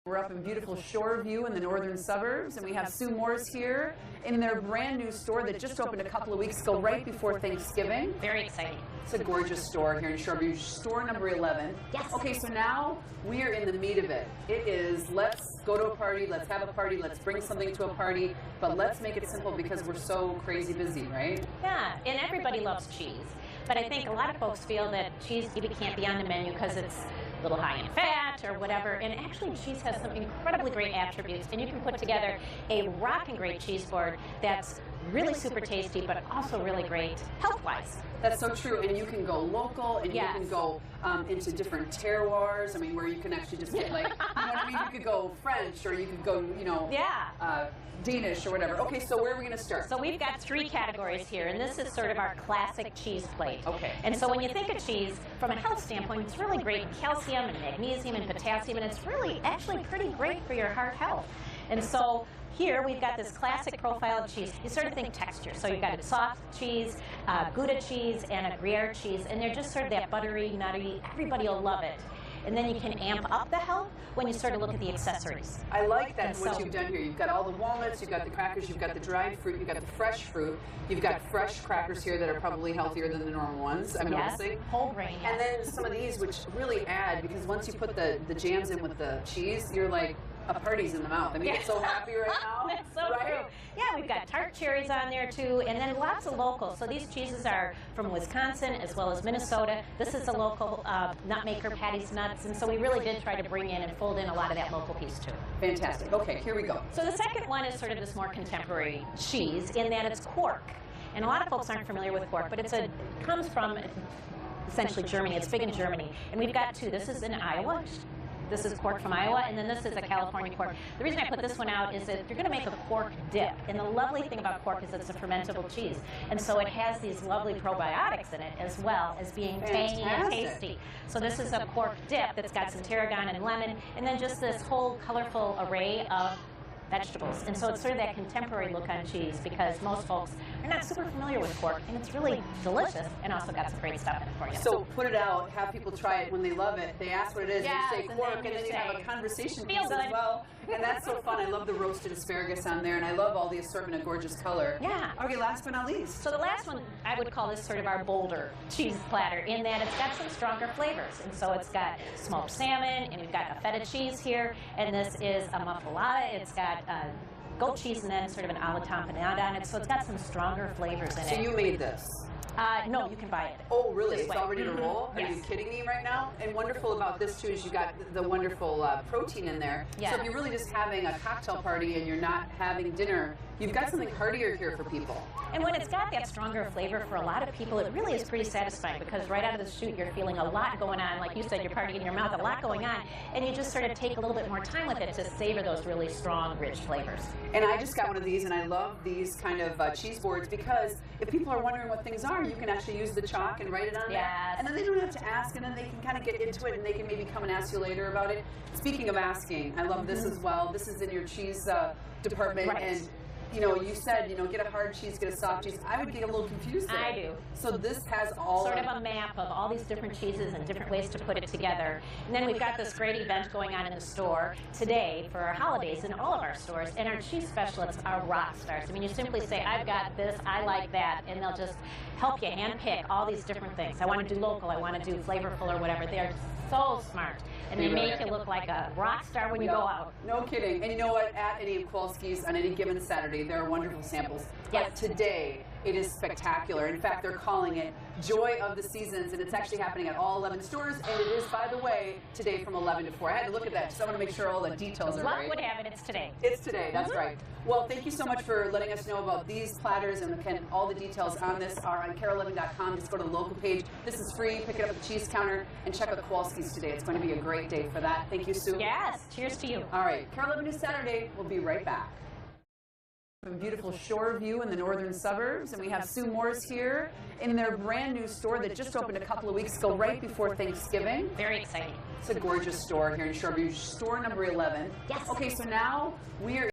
We're up in beautiful Shoreview in the northern suburbs, and we have Sue Moore's here in their brand new store that just opened a couple of weeks ago, right before Thanksgiving. Very exciting. It's a gorgeous store here in Shoreview, store number 11. Yes. Okay, so now we are in the meat of it. It is, let's go to a party, let's have a party, let's bring something to a party, but let's make it simple because we're so crazy busy, right? Yeah, and everybody loves cheese. But I think a lot of folks feel that cheese maybe can't be on the menu because it's a little high in fat or whatever. And actually, cheese has some incredibly great attributes. And you can put together a rockin' great cheese board that's really super tasty, but also really great health-wise. That's so true. And you can go local, and Yes. you can go into different terroirs. I mean, where you can actually just get like, you know what I mean? You could go French, or you could go, you know, Yeah. Danish or whatever. Okay, so where are we going to start? So we've got 3 categories here, and this is sort of our classic cheese plate. Okay. And so when you think of cheese, from a health standpoint, it's really great in calcium and magnesium and potassium, and it's really actually pretty great for your heart health. And so here we've got this classic profile of cheese. You sort of think texture. So you've got a soft cheese, Gouda cheese, and a Gruyere cheese, and they're just sort of that buttery, nutty, everybody will love it. And then you can amp up the health when you sort of look at the accessories. I like that, And what so- you've done here. You've got all the walnuts, you've got the crackers, you've got the dried fruit, you've got the fresh fruit, you've got fresh crackers here that are probably healthier than the normal ones, I'm Yes, noticing. whole grain, yes. And then some of these, which really add, because once you put the jams in with the cheese, you're like, a party's in the mouth. I mean, I'm so happy right now. That's so right? true. Yeah, we've got tart cherries on there too, and then lots of local. So these cheeses are from Wisconsin as well as Minnesota. This is a local nut maker, Patty's Nuts, and so we really did try to bring in and fold in a lot of that local piece too. Fantastic. Okay, here we go. So the second one is sort of this more contemporary cheese in that it's quark. And a lot of folks aren't familiar with quark, but it comes from essentially Germany. It's big in Germany. And we've got 2. This is in Iowa. This is quark from Iowa, and then this is a California quark. The reason I put this one out is that you're going to make a quark dip. And the lovely thing about quark is it's a fermentable cheese. And so it has these lovely probiotics in it as well as being tangy and tasty. So this is a quark dip that's got some tarragon and lemon, and then just this whole colorful array of vegetables. And so it's sort of that contemporary look on cheese because most folks are not super familiar with quark, and it's really delicious and also got some great stuff in it for you. So put it out, have people try it when they love it. They ask what it is, Yes, you say and quark, then and then you you have a say, conversation "Feel piece as good." well. And that's so fun. I love the roasted asparagus on there, and I love all the assortment of gorgeous color. Yeah. Okay, last but not least. So the last one, I would call this sort of our bolder cheese platter in that it's got some stronger flavors. And so it's got smoked salmon, and we've got a feta cheese here, and this is a muffalata. It's got goat cheese and then sort of an alla tamponade on it. So it's got some stronger flavors in it. So you made this? No, you can buy it. Oh, really? This It's way. all ready to roll? Are Yes. you kidding me right now? And wonderful about this, too, is you got the wonderful protein in there. Yeah. So if you're really just having a cocktail party and you're not having dinner, you've got something heartier here for people. And when it's got that stronger flavor for a lot of people, it really is pretty satisfying because right out of the chute, you're feeling a lot going on. Like you said, you're partying in your mouth, a lot going on. And you just sort of take a little bit more time with it to savor those really strong, rich flavors. And I just got one of these, and I love these kind of cheese boards because if people are wondering what things are, you can actually use the chalk and write it on there. Yes. And then they don't have to ask, and then they can kind of get into it, and they can maybe come and ask you later about it. Speaking of asking, I love this as well. This is in your cheese department. Right. And you know, you said, you know, get a hard cheese, get a soft cheese. I would get a little confused there. I do. So this has all Sort of a map of all these different cheeses and different ways to put it together. And then we've got this great event going on in the store today for our holidays in all of our stores. And our cheese specialists are rock stars. I mean, you simply say, I've got this, I like that, and they'll just help you handpick all these different things. I want to do local, I want to do flavorful or whatever. They're so smart. And they make you look like a rock star when you go out. No kidding. And you know what? At any of Kowalski's on any given Saturday, there are wonderful samples. Yes. But today, it is spectacular. In fact, they're calling it Joy of the Seasons, and it's actually happening at all 11 stores. And it is, by the way, today from 11 to 4. I had to look at that because I want to make sure all the details are Luck right. would have it, it's today. It's today, that's right. Well, thank you so much for letting us know about these platters, and again, all the details on this are on KARE11.com. Just go to the local page. This is free. Pick it up at the cheese counter and check out Kowalski's today. It's going to be a great day for that. Thank you, Sue. Yes, cheers to you. All right, KARE 11 News Saturday. We'll be right back. From beautiful Shoreview in the northern suburbs, and we have Sue Moore's here in their brand new store that just opened a couple of weeks ago, right before Thanksgiving. Very exciting. It's a gorgeous store here in Shoreview, store number 11. Yes. Okay, so now we are